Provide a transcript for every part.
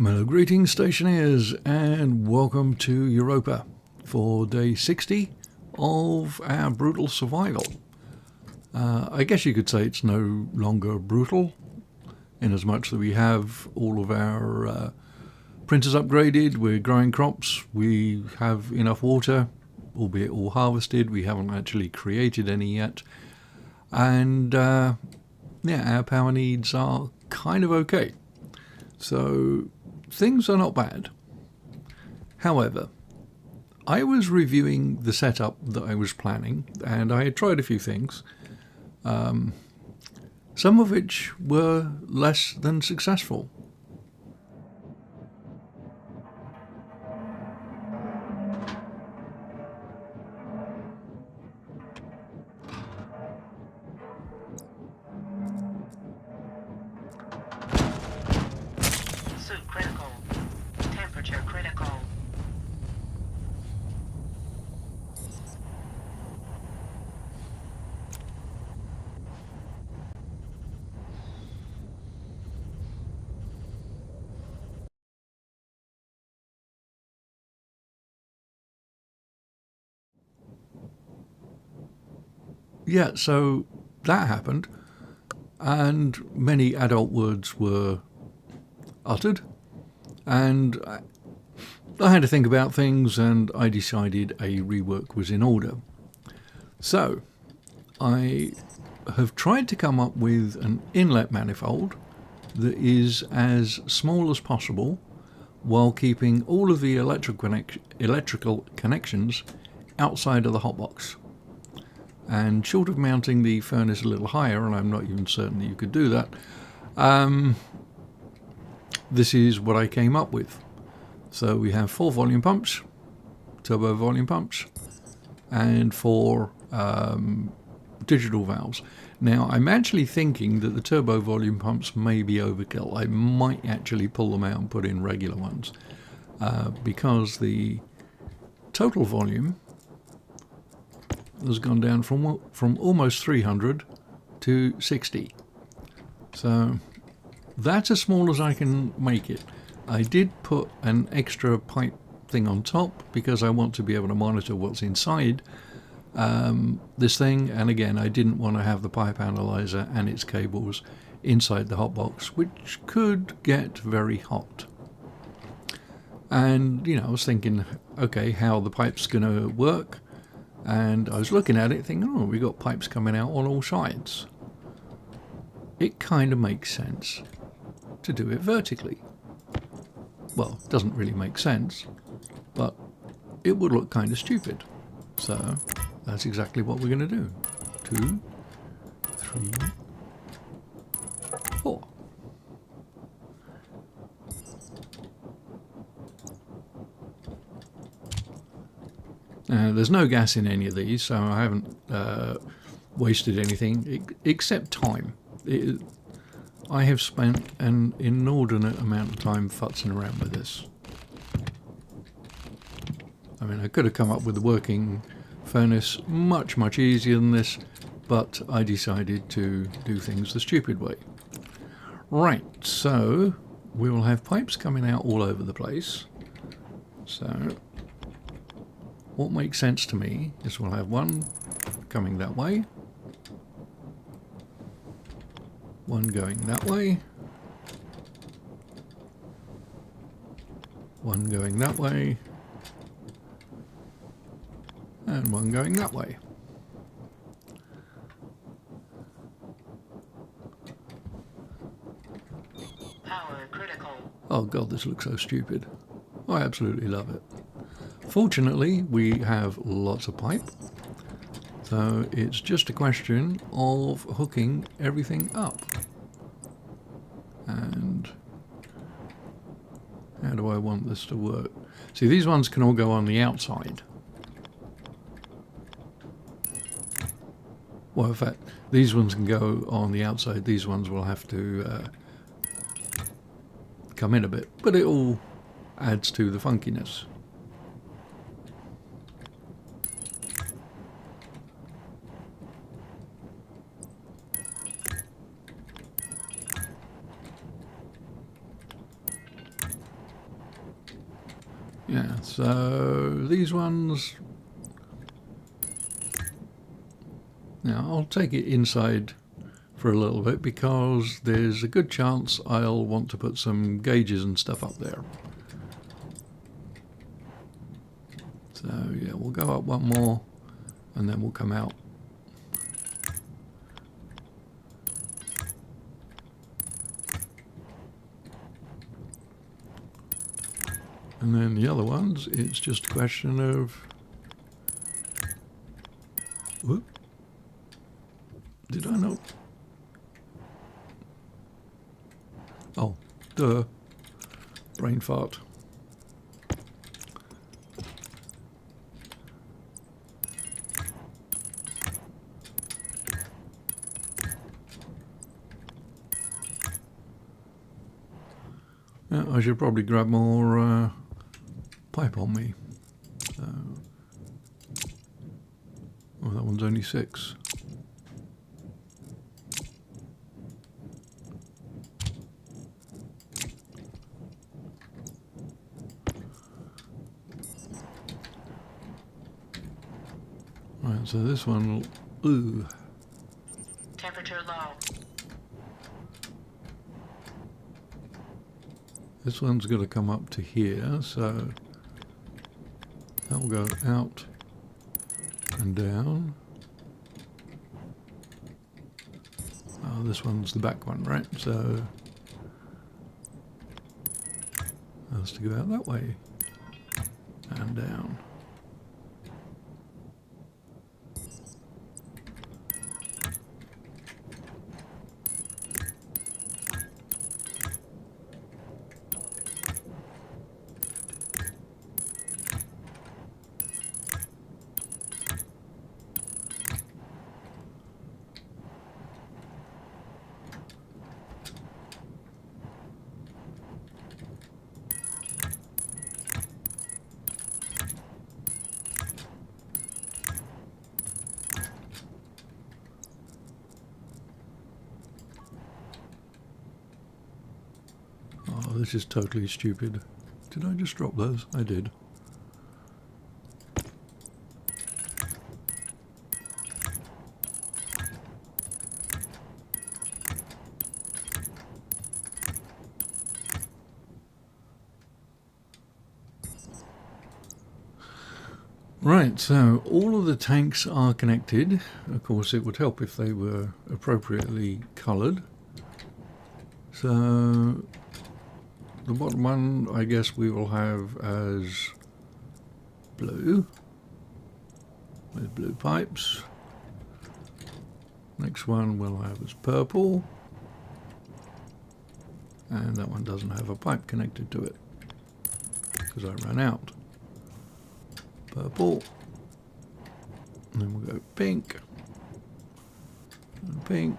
Hello, greetings, Stationeers, and welcome to Europa for day 60 of our brutal survival. I guess you could say it's no longer brutal, in as much that we have all of our printers upgraded, we're growing crops, we have enough water, albeit all harvested, we haven't actually created any yet, and yeah, our power needs are kind of okay. So things are not bad. However, I was reviewing the setup that I was planning, and I had tried a few things, some of which were less than successful. Suit critical. Temperature critical. Yeah, so that happened, and many adult words were uttered, and I had to think about things, and I decided a rework was in order. So I have tried to come up with an inlet manifold that is as small as possible while keeping all of the electrical connections outside of the hotbox. And short of mounting the furnace a little higher, and I'm not even certain that you could do that, this is what I came up with. So we have 4 volume pumps, turbo volume pumps, and 4 digital valves. Now I'm actually thinking that the turbo volume pumps may be overkill. I might actually pull them out and put in regular ones, because the total volume has gone down from almost 300 to 60. So that's as small as I can make it. I did put an extra pipe thing on top because I want to be able to monitor what's inside this thing, and again I didn't want to have the pipe analyzer and its cables inside the hotbox, which could get very hot. And I was thinking, okay, how the pipe's gonna work, and I was looking at it thinking, oh, we got pipes coming out on all sides. It kind of makes sense to do it vertically. Well, it doesn't really make sense, but it would look kind of stupid. So that's exactly what we're going to do. 2, 3, 4. There's no gas in any of these, so I haven't wasted anything except time. I have spent an inordinate amount of time futzing around with this. I mean, I could have come up with a working furnace much easier than this, but I decided to do things the stupid way. Right, so we will have pipes coming out all over the place. So what makes sense to me is we'll have one coming that way, one going that way, one going that way, and one going that way. Power critical. Oh god, this looks so stupid. I absolutely love it. Fortunately, we have lots of pipe, so it's just a question of hooking everything up. And how do I want this to work? See, these ones can all go on the outside. Well, in fact, these ones can go on the outside. These ones will have to come in a bit, but it all adds to the funkiness. Yeah, so these ones, now I'll take it inside for a little bit because there's a good chance I'll want to put some gauges and stuff up there. So yeah, we'll go up one more and then we'll come out. And then the other ones, it's just a question of, whoop, did I not? Oh, duh, brain fart. Yeah, I should probably grab more pipe on me. So, oh, that one's only 6. Right, so this one will, ooh. Temperature low. This one's going to come up to here, so that will go out and down. Oh, this one's the back one, right? So that's to go out that way and down. Oh, this is totally stupid. Did I just drop those? I did. Right, so all of the tanks are connected. Of course, it would help if they were appropriately coloured. So the bottom one, I guess we will have as blue, with blue pipes. Next one we'll have as purple. And that one doesn't have a pipe connected to it, because I ran out. Purple. And then we'll go pink. And pink.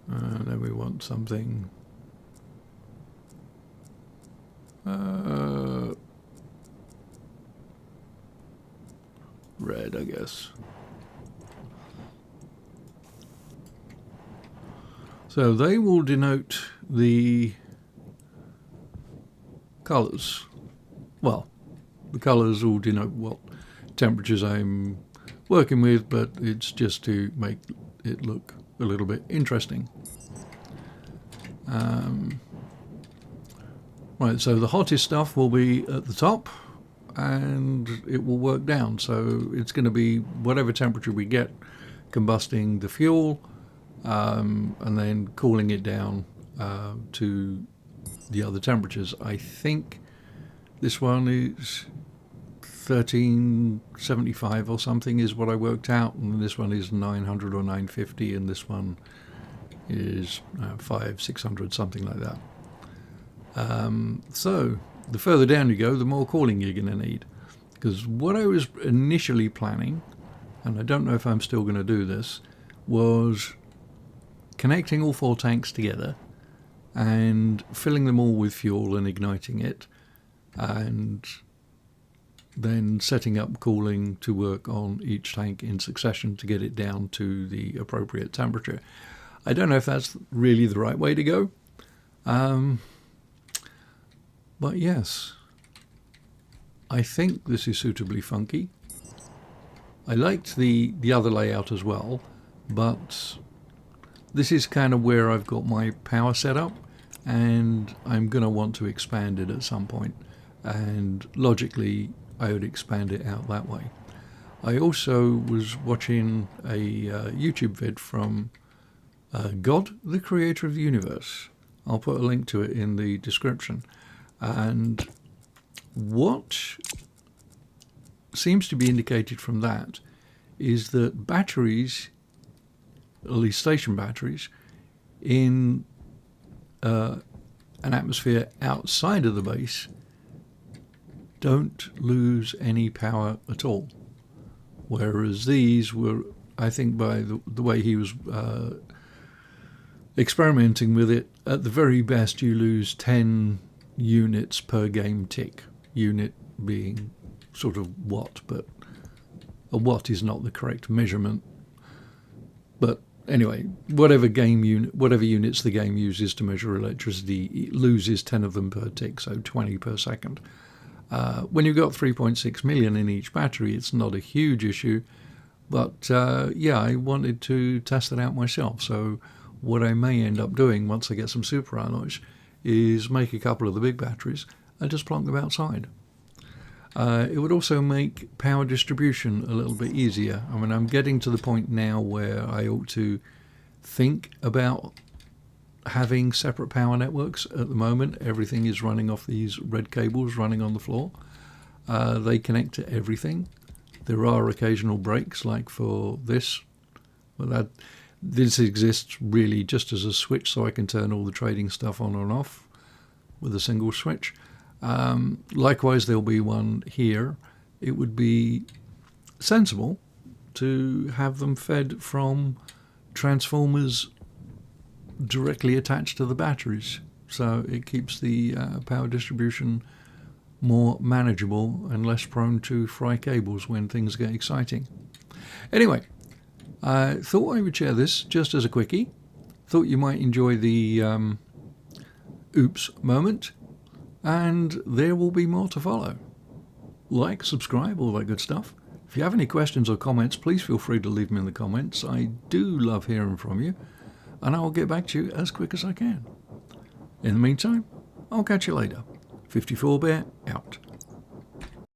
And then we want something red, I guess. So they will denote the colours. Well, the colours will denote what temperatures I'm working with, but it's just to make it look a little bit interesting. Right, so the hottest stuff will be at the top and it will work down. So it's going to be whatever temperature we get combusting the fuel and then cooling it down to the other temperatures. I think this one is 1375 or something is what I worked out, and this one is 900 or 950, and this one is 500-600, something like that. So the further down you go, the more cooling you're going to need, because what I was initially planning, and I don't know if I'm still going to do this, was connecting all 4 tanks together and filling them all with fuel and igniting it, and then setting up cooling to work on each tank in succession to get it down to the appropriate temperature. I don't know if that's really the right way to go. But yes, I think this is suitably funky. I liked the other layout as well, but this is kind of where I've got my power set up, and I'm going to want to expand it at some point, and logically I would expand it out that way. I also was watching a YouTube vid from God, the creator of the universe. I'll put a link to it in the description. And what seems to be indicated from that is that batteries, at least station batteries, in an atmosphere outside of the base don't lose any power at all. Whereas these were, I think by the way he was experimenting with it, at the very best you lose 10 units per game tick. Unit being sort of watt, but a watt is not the correct measurement. But anyway, whatever units the game uses to measure electricity, it loses 10 of them per tick, so 20 per second. When you've got 3.6 million in each battery, it's not a huge issue. But yeah, I wanted to test it out myself. So what I may end up doing once I get some super alloys is make a couple of the big batteries and just plonk them outside. It would also make power distribution a little bit easier. I mean, I'm getting to the point now where I ought to think about having separate power networks. At the moment, everything is running off these red cables running on the floor. They connect to everything. There are occasional breaks, like for this. But this exists really just as a switch, so I can turn all the trading stuff on and off with a single switch. Likewise, there'll be one here. It would be sensible to have them fed from transformers directly attached to the batteries, so it keeps the power distribution more manageable and less prone to fry cables when things get exciting. Anyway, I thought I would share this just as a quickie. Thought you might enjoy the oops moment, and there will be more to follow. Like, subscribe, all that good stuff. If you have any questions or comments, please feel free to leave them in the comments. I do love hearing from you, and I will get back to you as quick as I can. In the meantime, I'll catch you later. 54 Bear out.